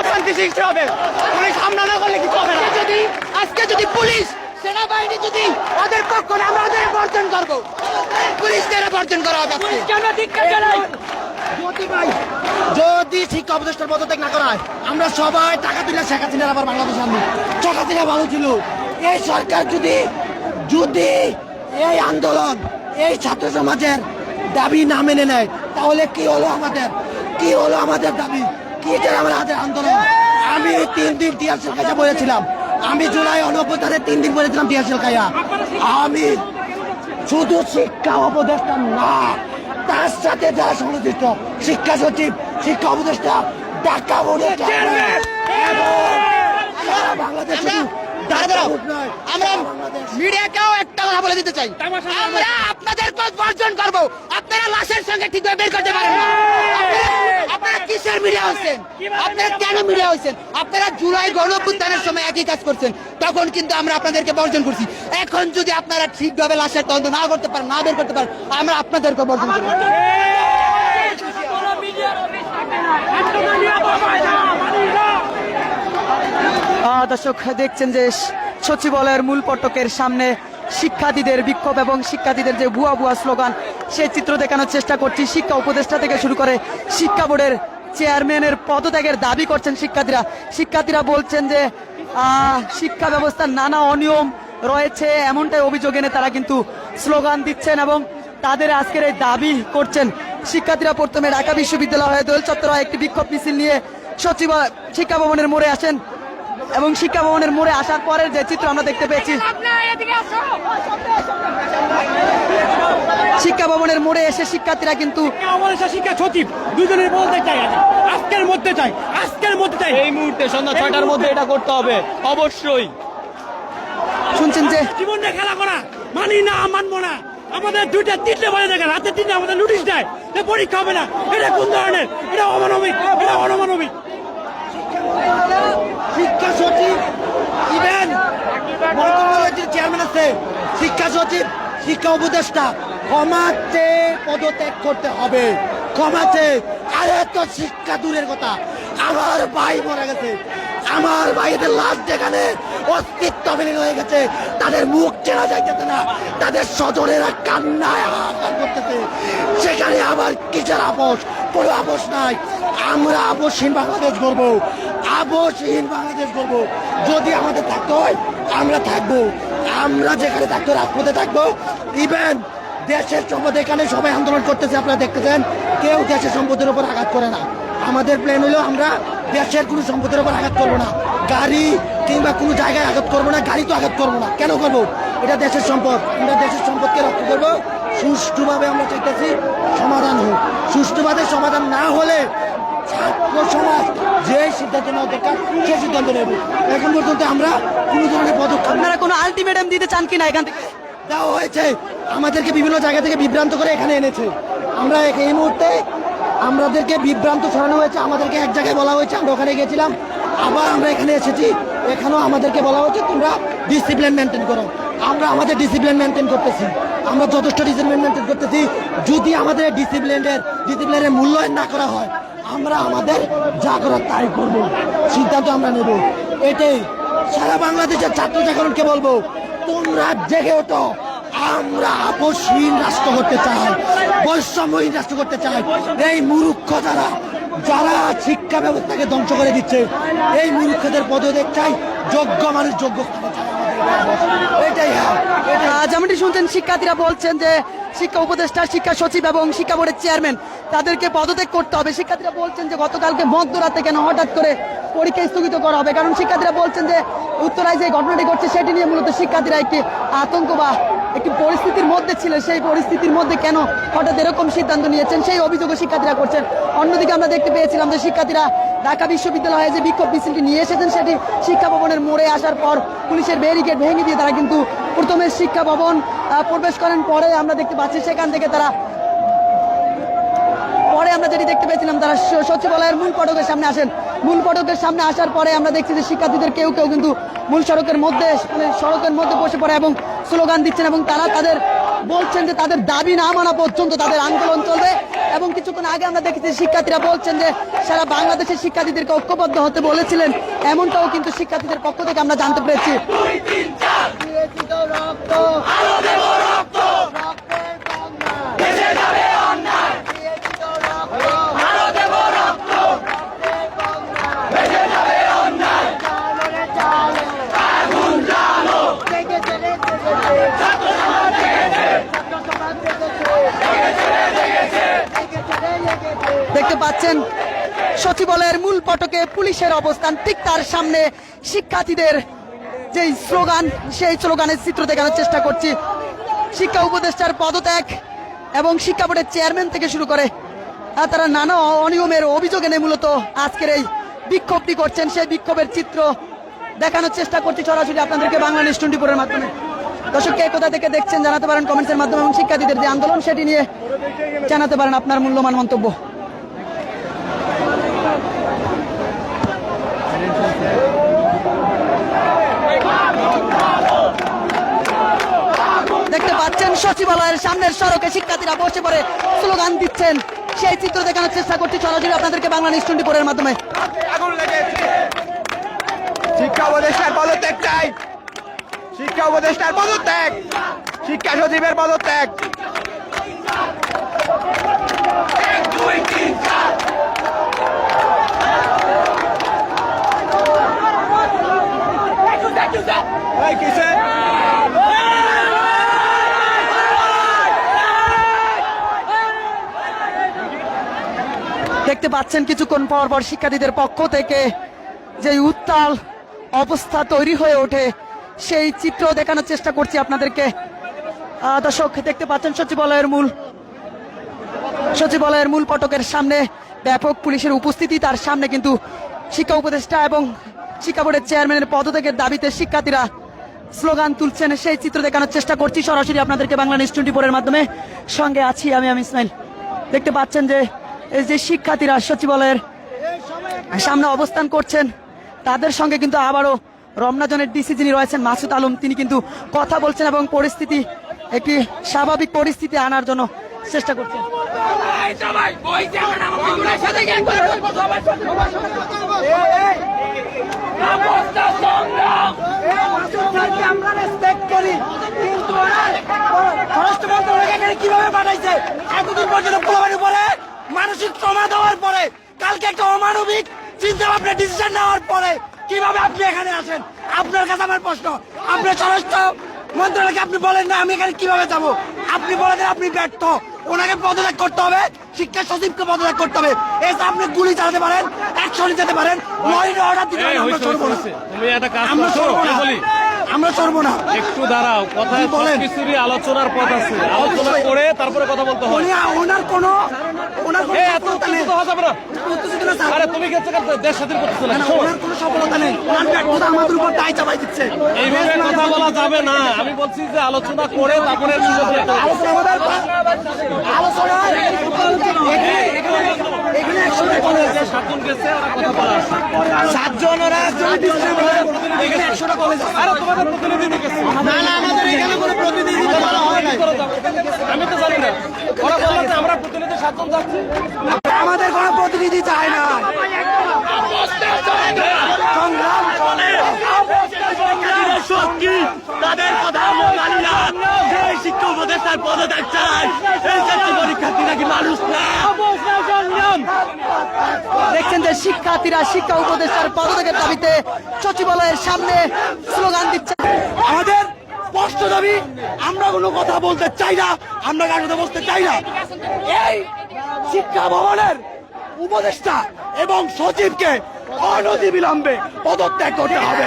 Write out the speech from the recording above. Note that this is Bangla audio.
শান্তি সৃষ্টি হবে। পুলিশ হামলা না করলে কিছু হবে না। আজকে যদি পুলিশ সেনাবাহিনী যদি ওদের পক্ষ না, আমরা ওদের বর্জন করবো। পুলিশদের বর্জন করা হবে আজকে। যদি শিক্ষা উপদেষ্টার পদত্যাগ না করা হয়, আমরা সবাই টাকা তুলে শেখ হাসিনার আবার বাংলাদেশে আনবো। শেখ হাসিনা ভালো ছিল। এই সরকার যদি যদি এই আন্দোলন, এই ছাত্র সমাজের দাবি না মেনে নেয়, তাহলে কি হলো আমাদের, কি হলো আমাদের দাবি, কি যে আমাদের আন্দোলন। আমি 3 দিন টিয়ারশেল খাইয়া বলেছিলাম, আমি জুলাই 89 3 দিন বলেছিলাম টিয়ারশেল খাইয়া। আমি শুধু শিক্ষা উপদেষ্টা না, তার সাথে যারা সংশ্লিষ্ট শিক্ষা সচিব, শিক্ষা উপদেষ্টা, ঢাকা বোর্ডের চেয়ারম্যান বাংলাদেশ আমরা মিডিয়াকেও একটা কথা বলে দিতে চাই, আমরা আপনাদের পথ বর্জন করবো। আপনারা লাশের সঙ্গে ঠিকভাবে বের করতে পারেন না। আপনারা কিসের মিডিয়া হচ্ছেন? আপনারা কেন মিডিয়া হচ্ছেন? আপনারা জুলাই গণঅভ্যুত্থানের সময় একই কাজ করছেন, তখন কিন্তু আমরা আপনাদেরকে বর্জন করছি। এখন যদি আপনারা ঠিকভাবে লাশের তদন্ত না করতে পারেন, না বের করতে পারেন, আমরা আপনাদেরকে বর্জন করব। দর্শক দেখছেন যে সচিবালয়ের মূল ফটকের সামনে শিক্ষার্থীদের বিক্ষোভ এবং শিক্ষার্থীদের যে ভুয়া ভুয়া স্লোগান, সেই চিত্র দেখানোর চেষ্টা করছি। শিক্ষা উপদেষ্টা থেকে শুরু করে শিক্ষা বোর্ডের চেয়ারম্যানের পদত্যাগের দাবি করছেন শিক্ষার্থীরা বলছেন যে শিক্ষা ব্যবস্থার নানা অনিয়ম রয়েছে, এমনটাই অভিযোগ এনে তারা কিন্তু স্লোগান দিচ্ছেন এবং তাদের আজকের এই দাবি করছেন। শিক্ষার্থীরা প্রথমে ঢাকা বিশ্ববিদ্যালয় হয়ে দোল চত্বরে একটি বিক্ষোভ মিছিল নিয়ে শিক্ষা ভবনের মোড়ে আসেন এবং শিক্ষা ভবনের মোড়ে আসার পরের যে চিত্র আমরা দেখতে পেয়েছি, শিক্ষা ভবনের মোড়ে এসে শিক্ষার্থীরা কিন্তু শিক্ষা সচিব দুজনের বলতে চাই, আজকের মধ্যে চাই, এই মুহূর্তে সন্ধ্যা 6টার মধ্যে এটা করতে হবে অবশ্যই। শুনছেন যে জীবনে খেলা করা মানি না, মানবো না। আমাদের 2টা 3টে বাজে দেখেন, রাতে 3টে আমাদের নোটিশ দেয় যে পরীক্ষা হবে না। এটা কোন ধরনের? এটা অমানবিক, এটা অমানবিক। শিক্ষা সচিব ইভেন মন্ত্রণালয়ের চেয়ারম্যান আছে, শিক্ষা সচিব, শিক্ষা উপদেষ্টা ক্ষমাতে পদত্যাগ করতে হবে, ক্ষমাতে। আরে তো শিক্ষা দূরের কথা, আমার ভাই মারা গেছে, আমার ভাইদের লাশ যেখানে অস্তিত্ব বিলীন হয়ে গেছে, তাদের মুখ চেনা যাইতেছে না, তাদের স্বজনেরা কান্নায় হাহাকার করতেছে। সেখানে আবার কিসের আপোষ? কোনো আপোষ নাই। আমরা আপোষহীন বাংলাদেশ গড়বো, আপোষহীন বাংলাদেশ গড়বো। যদি আমাদের থাকতে হয় আমরা থাকবো, আমরা যেখানে থাকতো রাজপথে থাকবো। ইভেন দেশের সম্পদ, এখানে সবাই আন্দোলন করতেছে, আপনারা দেখতেছেন, কেউ দেশের সম্পদের উপর আঘাত করে না। আমাদের প্ল্যান হলো আমরা দেশের কোনো সম্পদের উপর আঘাত করবো না, গাড়ি কিংবা কোনো জায়গায় আঘাত করবো না, গাড়ি তো আঘাত করবো না। কেন করবো? এটা দেশের সম্পদ, আমরা দেশের সম্পদকে রক্ষা করবো। সুষ্ঠুভাবে আমরা চাইতেছি সমাধান হোক। সুষ্ঠুভাবে সমাধান না হলে ছাত্র সমাজ যে সিদ্ধান্ত নেওয়া দরকার সেই সিদ্ধান্ত নেব। এখন পর্যন্ত আমরা কোনো ধরনের পদক্ষেপ, আপনারা কোনো আলটিমেটাম দিতে চান কিনা? এখান থেকে দেওয়া হয়েছে, আমাদেরকে বিভিন্ন জায়গা থেকে বিভ্রান্ত করে এখানে এনেছে। আমরা এই মুহূর্তে আমাদেরকে বিভ্রান্ত ছড়ানো হয়েছে, আমাদেরকে এক জায়গায় বলা হয়েছে, আমরা ওখানে গেছিলাম, আবার আমরা এখানে এসেছি, এখানেও আমাদেরকে বলা হয়েছে তোমরা ডিসিপ্লিন মেনটেন করো। আমরা আমাদের ডিসিপ্লিন মেনটেন করতেছি, আমরা যথেষ্ট ডিসিপ্লিন মেনটেন করতেছি। যদি আমাদের ডিসিপ্লিনের মূল্যায়ন না করা হয়, আমরা আমাদের যা করার তাই করব, সিদ্ধান্ত আমরা নেব। এটাই সারা বাংলাদেশের ছাত্র জাগরণকে বলবো, তোমরা জেগে ওঠো। আমরা আপোষহীন রাষ্ট্র করতে চাই, বৈষম্যহীন রাষ্ট্র করতে চাই। এই মূর্খ যারা শিক্ষা ব্যবস্থাকে ধ্বংস করে দিচ্ছে, এই মূর্খদের পদত্যাগ চাই, যোগ্য মানুষ যোগ্য স্থানে চাই। এটাই যেমনটি শুনছেন, শিক্ষার্থীরা বলছেন যে শিক্ষা উপদেষ্টা, শিক্ষা সচিব এবং শিক্ষা বোর্ডের চেয়ারম্যান তাদেরকে পদত্যাগ করতে হবে। শিক্ষার্থীরা বলছেন যে গতকালকে মধ্যরাতে কেন হঠাৎ করে পরীক্ষা স্থগিত করা হবে, কারণ শিক্ষার্থীরা বলছেন যে উত্তরায় যে ঘটনাটি ঘটছে সেটি নিয়ে মূলত শিক্ষার্থীরা একটি আতঙ্ক বা একটি পরিস্থিতির মধ্যে ছিল। সেই পরিস্থিতির মধ্যে কেন হঠাৎ এরকম সিদ্ধান্ত নিয়েছেন, সেই অভিযোগও শিক্ষার্থীরা করছেন। অন্যদিকে আমরা দেখতে পেয়েছিলাম যে শিক্ষার্থীরা ঢাকা বিশ্ববিদ্যালয়ে যে বিক্ষোভ মিছিলটি নিয়ে এসেছেন, সেটি শিক্ষা ভবনের মোড়ে আসার পর পুলিশের ব্যারিকেড ভেঙে দিয়ে তারা কিন্তু প্রথমে শিক্ষা ভবন প্রবেশ করেন। পরে আমরা দেখতে পাচ্ছি সেখান থেকে তারা, পরে আমরা যেটি দেখতে পেয়েছিলাম, তারা সচিবালয়ের মূল ফটকের সামনে আসেন। মূল ফটকের সামনে আসার পরে আমরা দেখছি যে শিক্ষার্থীদের কেউ কেউ কিন্তু মূল সড়কের মধ্যে বসে পড়ে এবং স্লোগান দিচ্ছেন এবং তারা তাদের বলছেন যে তাদের দাবি না মানা পর্যন্ত তাদের আন্দোলন চলবে। এবং কিছুক্ষণ আগে আমরা দেখেছি শিক্ষার্থীরা বলছেন যে সারা বাংলাদেশের শিক্ষার্থীদেরকে ঐক্যবদ্ধ হতে বলেছিলেন, এমনটাও কিন্তু শিক্ষার্থীদের পক্ষ থেকে আমরা জানতে পেরেছি। দেখতে পাচ্ছেন সচিবালয়ের মূল ফটকে পুলিশের অবস্থান, ঠিক তার সামনে শিক্ষার্থীদের যে স্লোগান, সেই স্লোগানের চিত্র দেখানোর চেষ্টা করছি। শিক্ষা উপদেষ্টার পদত্যাগ এবং শিক্ষা বোর্ডের চেয়ারম্যান থেকে শুরু করে তারা নানা অনিয়মের অভিযোগ এনে মূলত আজকের এই বিক্ষোভটি করছেন, সেই বিক্ষোভের চিত্র দেখানোর চেষ্টা করছি সরাসরি আপনাদেরকে বাংলা নিউজ 24 এর মাধ্যমে। দর্শক কে কোথা থেকে দেখছেন জানাতে পারেন কমেন্টসের মাধ্যমে, এবং শিক্ষার্থীদের যে আন্দোলন সেটি নিয়ে জানাতে পারেন আপনার মূল্যবান মন্তব্য। দেখতে পাচ্ছেন সচিবালয়ের সামনের সড়কে শিক্ষার্থীরা বসে পড়ে স্লোগান দিচ্ছেন, সেই চিত্র দেখানোর চেষ্টা করছি সরাসরি আপনাদেরকে বাংলা নিউজ 24 এর মাধ্যমে। শিক্ষা উপদেষ্টার পদত্যাগ চাই, শিক্ষা উপদেষ্টার পদত্যাগ, শিক্ষা সচিবের পদত্যাগ। দেখতে পাচ্ছেন কিছুক্ষণ পর পর শিক্ষার্থীদের পক্ষ থেকে যে উত্তাল অবস্থা তৈরি হয়ে ওঠে, সেই চিত্র দেখানোর চেষ্টা করছি আপনাদেরকে। দর্শক দেখতে পাচ্ছেন সচিবালয়ের মূল ফটকের সামনে ব্যাপক পুলিশের উপস্থিতি, তার সামনে কিন্তু শিক্ষা উপদেষ্টা এবং শিক্ষা বোর্ডের চেয়ারম্যানের পদত্যাগের দাবিতে শিক্ষার্থীরা স্লোগান তুলছেন, সেই চিত্র দেখানোর চেষ্টা করছি সরাসরি আপনাদেরকে বাংলা নিউজ 24 এর মাধ্যমে। সঙ্গে আছি আমি ইসমাইল। দেখতে পাচ্ছেন যে এই যে শিক্ষার্থীরা সচিবালয়ের সামনে অবস্থান করছেন, তাদের সঙ্গে কিন্তু আবারও রমনা জোনের ডিসি যিনি রয়েছেন মাসুদ আলম, তিনি কিন্তু কথা বলছেন এবং পরিস্থিতি একটি স্বাভাবিক পরিস্থিতি আনার জন্য চেষ্টা করছেন। কিভাবে পাঠাইছে এতদিন পর্যন্ত পোলাবাড়ির উপরে মানসিক ট্রমা দেওয়ার পরে, কালকে একটা অমানবিক চিন্তা ভাবনা ডিসিশন নেওয়ার পরে কিভাবে আপনি এখানে আসেন? আপনার কাছে আমার প্রশ্ন, আপনার স্বরাষ্ট্র মন্ত্রণালয়কে আপনি বলেন না আমি এখানে কিভাবে যাব? আপনি বলে দেন আপনি ব্যর্থ, ওনাকে পদত্যাগ করতে হবে, শিক্ষা সচিবকে পদত্যাগ করতে হবে। এসে আপনি গুলি চালাতে পারেন, অ্যাকশনে যেতে পারেন, লরির অর্ডার দিতে পারেন, আমরা চলবো না, তুমি একটা কাজ আমরা করছো, চলবো না, বলি আমরা চলবো না। একটু দাঁড়াও, কথা বলেন। কিছুরই আলোচনার পথ আছে, আলোচনা করে তারপরে কথা বলতে হয়। ওনার কোনো এত উত্তেজিত হওয়া যাবে না। আরে তুমি গেছো দেশ স্বাধীন করতেছো না, শোনো। ওনার কোনো সফলতা নেই, ওনার ব্যর্থতা আমাদের উপর দায় চাপাই দিচ্ছে। এইভাবে কথা বলা যাবে না, আমি বলছি যে আলোচনা করে তারপরে আলোচনা আমাদের আলোচনা এখানে একসাথে করে সাতজন গেছে, ওরা কথা বলা আছে। সাতজন ওরা এখানে 100টা কলেজ। আরে তোমাদের প্রতিনিধি গেছে না না, আমাদের এখানে কোনো প্রতিনিধি বলা হয় না। আমি তো জানি না, ওরা বললো যে আমরা প্রতিনিধি 7 জন যাচ্ছি। আমাদের কোনো প্রতিনিধি চায় না। সংগ্রাম চলে, শক্তি তাদের কথা আমরা মানি না। সেই শিক্ষা উপদেষ্টার পদত্যাগ চাই, এই জাতীয় পরীক্ষার্থী নাকি মানুষ না। দেখছেন যে শিক্ষার্থীরা শিক্ষা উপদেষ্টার পদত্যাগের দাবিতে সচিবালয়ের সামনে স্লোগান দিচ্ছেন। আমাদের স্পষ্ট দাবি, আমরা কোনো কথা বলতে চাই না, আমরা কার সাথে বসতে চাই না। এই শিক্ষা ভবনের উপদেষ্টা এবং সচিবকে অনতিবিলম্বে পদত্যাগ করতে হবে।